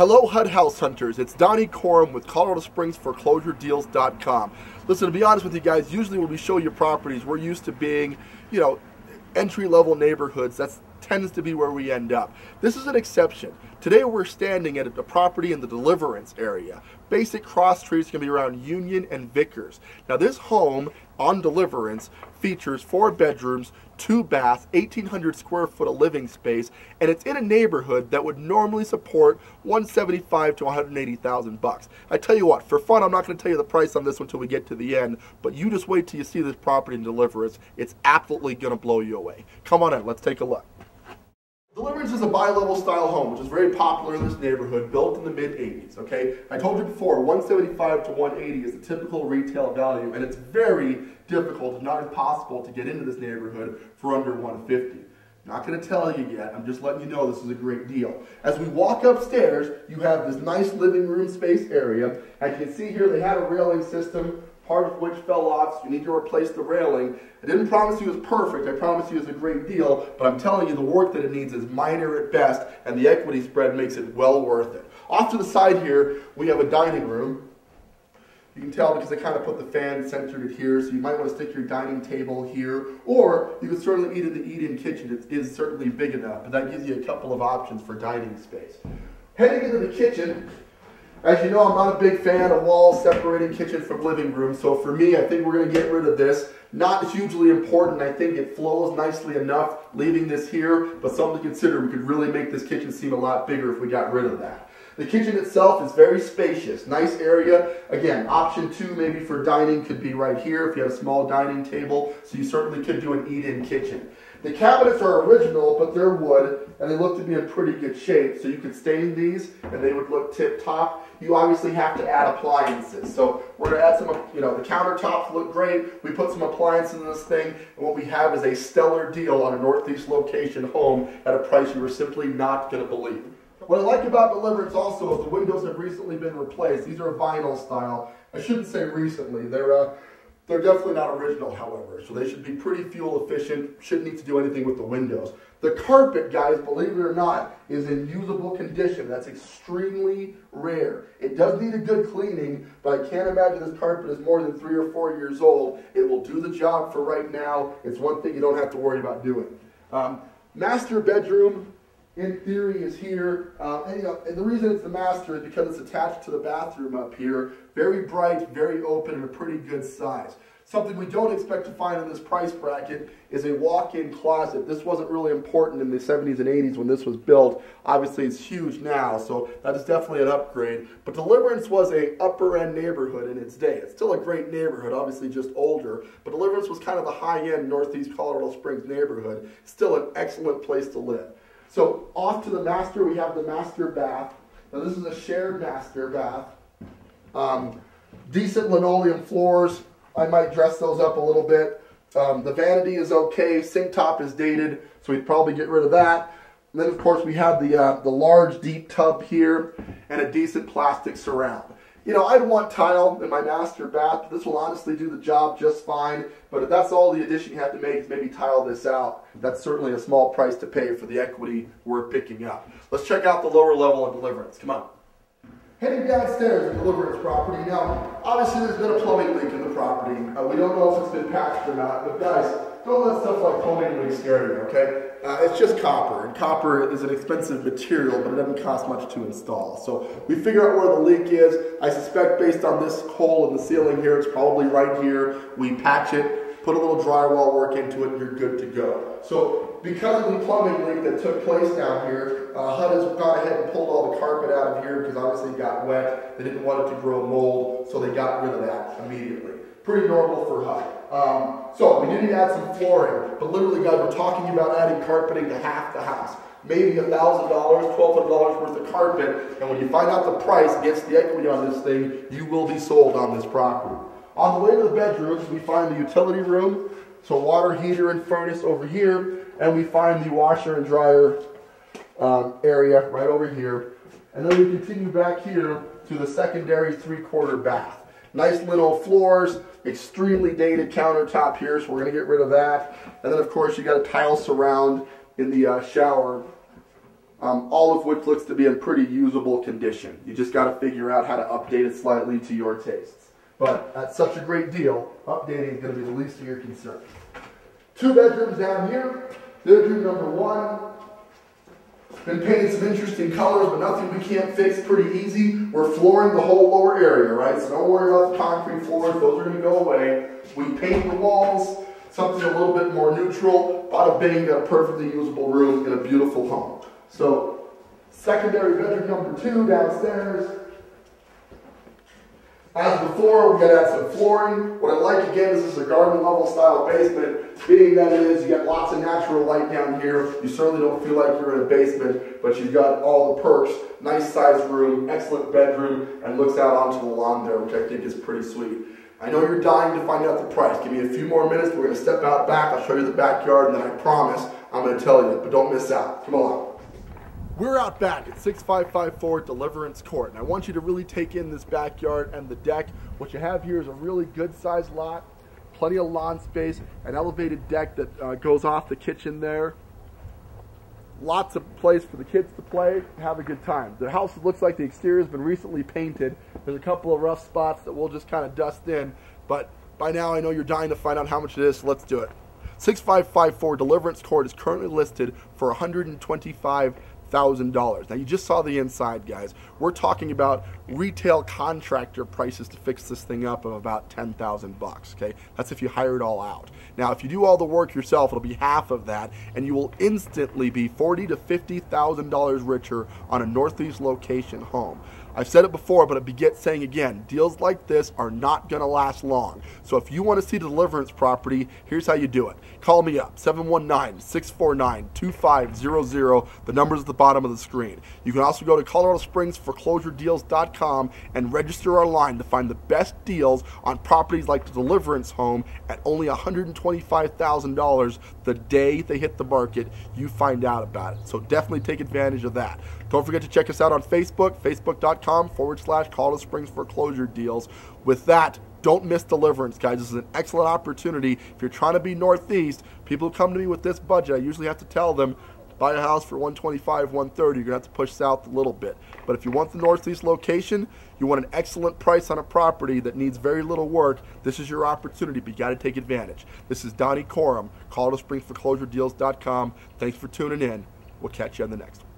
Hello HUD House Hunters, it's Donnie Corum with ColoradoSpringsForeclosureDeals.com. Listen, to be honest with you guys, usually when we show you properties, we're used to being, entry-level neighborhoods. That tends to be where we end up. This is an exception. Today we're standing at a property in the Deliverance area. Basic cross streets can be around Union and Vickers. Now this home on Deliverance features 4 bedrooms, 2 baths, 1,800 square foot of living space, and it's in a neighborhood that would normally support $175,000 to $180,000. I tell you what, for fun, I'm not going to tell you the price on this one until we get to the end, but you just wait till you see this property in Deliverance. It's absolutely going to blow you away. Come on in, let's take a look. Deliverance is a bi-level style home, which is very popular in this neighborhood, built in the mid-80s, okay? I told you before, $175,000 to $180,000 is the typical retail value, and it's very difficult, if not impossible, to get into this neighborhood for under $150,000. Not going to tell you yet, I'm just letting you know this is a great deal. As we walk upstairs, you have this nice living room space area. As you can see here, they had a railing system, part of which fell off, so you need to replace the railing. I didn't promise you it was perfect, I promised you it was a great deal, but I'm telling you the work that it needs is minor at best, and the equity spread makes it well worth it. Off to the side here, we have a dining room. You can tell because I kind of put the fan centered it here, so you might want to stick your dining table here, or you can certainly eat in the eat-in kitchen. It is certainly big enough, but that gives you a couple of options for dining space. Heading into the kitchen, as you know, I'm not a big fan of walls separating kitchen from living room, so for me, I think we're going to get rid of this. Not hugely important. I think it flows nicely enough leaving this here, but something to consider. We could really make this kitchen seem a lot bigger if we got rid of that. The kitchen itself is very spacious. Nice area. Again, option 2 maybe for dining could be right here if you have a small dining table, so you certainly could do an eat-in kitchen. The cabinets are original, but they're wood, and they look to be in pretty good shape, so you could stain these, and they would look tip-top. You obviously have to add appliances, so we're going to add some, the countertops look great. We put some appliances in this thing, and what we have is a stellar deal on a Northeast location home at a price you were simply not going to believe. What I like about Deliverance also is the windows have recently been replaced. These are vinyl style. I shouldn't say recently. They're definitely not original, however, so they should be pretty fuel efficient. Shouldn't need to do anything with the windows. The carpet, guys, believe it or not, is in usable condition. That's extremely rare. It does need a good cleaning, but I can't imagine this carpet is more than 3 or 4 years old. It will do the job for right now. It's one thing you don't have to worry about doing. Master bedroom, in theory, is here, and the reason it's the master is because it's attached to the bathroom up here. Very bright, very open, and a pretty good size. Something we don't expect to find in this price bracket is a walk-in closet. This wasn't really important in the 70s and 80s when this was built. Obviously, it's huge now, so that is definitely an upgrade. But Deliverance was a upper-end neighborhood in its day. It's still a great neighborhood, obviously just older, but Deliverance was kind of the high-end Northeast Colorado Springs neighborhood. Still an excellent place to live. So off to the master, we have the master bath. Now this is a shared master bath. Decent linoleum floors. I might dress those up a little bit. The vanity is okay. Sink top is dated, so we'd probably get rid of that. And then of course we have the large deep tub here and a decent plastic surround. I'd want tile in my master bath, but this will honestly do the job just fine. But if that's all the addition you have to make is maybe tile this out, that's certainly a small price to pay for the equity we're picking up. Let's check out the lower level of Deliverance. Come on. Heading downstairs at Deliverance property. Now, obviously there's been a plumbing leak in the property. We don't know if it's been patched or not, but guys, don't let stuff like plumbing leak scare you, okay? It's just copper, and copper is an expensive material, but it doesn't cost much to install. So we figure out where the leak is. I suspect based on this hole in the ceiling here, it's probably right here. We patch it, put a little drywall work into it, and you're good to go. So because of the plumbing leak that took place down here, HUD has gone ahead and pulled all the carpet out of here because obviously it got wet. They didn't want it to grow mold, so they got rid of that immediately. Pretty normal for HUD. So we do need to add some flooring, but literally, guys, we're talking about adding carpeting to half the house. Maybe $1,000, $1,200 worth of carpet, and when you find out the price against the equity on this thing, you will be sold on this property. On the way to the bedrooms, we find the utility room, so water heater and furnace over here, and we find the washer and dryer area right over here. And then we continue back here to the secondary 3/4 bath. Nice lino floors, extremely dated countertop here, so we're going to get rid of that. And then, of course, you got a tile surround in the shower all of which looks to be in pretty usable condition. You just got to figure out how to update it slightly to your tastes. But at such a great deal, updating is going to be the least of your concerns. 2 bedrooms down here. Bedroom number 1. Been painting some interesting colors, but nothing we can't fix. Pretty easy. We're flooring the whole lower area, right? So don't worry about the concrete floors. Those are going to go away. We paint the walls, something a little bit more neutral. Bada bing, got a perfectly usable room in a beautiful home. So, secondary bedroom number 2 downstairs. As before, we got to add some flooring. What I like, again, is this is a garden level style basement. Being that it is, you got lots of natural light down here. You certainly don't feel like you're in a basement, but you've got all the perks. Nice sized room, excellent bedroom, and looks out onto the lawn there, which I think is pretty sweet. I know you're dying to find out the price. Give me a few more minutes. We're going to step out back. I'll show you the backyard, and then I promise I'm going to tell you, but don't miss out. Come along. We're out back at 6554 Deliverance Court, and I want you to really take in this backyard and the deck. What you have here is a really good sized lot, plenty of lawn space, an elevated deck that goes off the kitchen there. Lots of place for the kids to play, have a good time. The house looks like the exterior has been recently painted. There's a couple of rough spots that we'll just kind of dust in, but by now I know you're dying to find out how much it is, so let's do it. 6554 Deliverance Court is currently listed for $125,000. Now you just saw the inside, guys. We're talking about retail contractor prices to fix this thing up of about $10,000, okay? That's if you hire it all out. Now if you do all the work yourself, it'll be half of that, and you will instantly be $40,000 to $50,000 richer on a Northeast location home. I've said it before, but it begets saying again, deals like this are not going to last long. So if you want to see the Deliverance property, here's how you do it. Call me up, 719-649-2500. The number's at the bottom of the screen. You can also go to ColoradoSpringsForeclosureDeals.com and register online to find the best deals on properties like the Deliverance home at only $125,000 the day they hit the market. You find out about it. So definitely take advantage of that. Don't forget to check us out on Facebook, facebook.com/Colorado Springs Foreclosure Deals. With that, don't miss Deliverance, guys. This is an excellent opportunity. If you're trying to be Northeast, people who come to me with this budget, I usually have to tell them, buy a house for $125,000, $130,000, you're going to have to push south a little bit. But if you want the Northeast location, you want an excellent price on a property that needs very little work, this is your opportunity, but you got to take advantage. This is Donnie Corum, ColoradoSpringsForeclosureDeals.com. Thanks for tuning in. We'll catch you on the next one.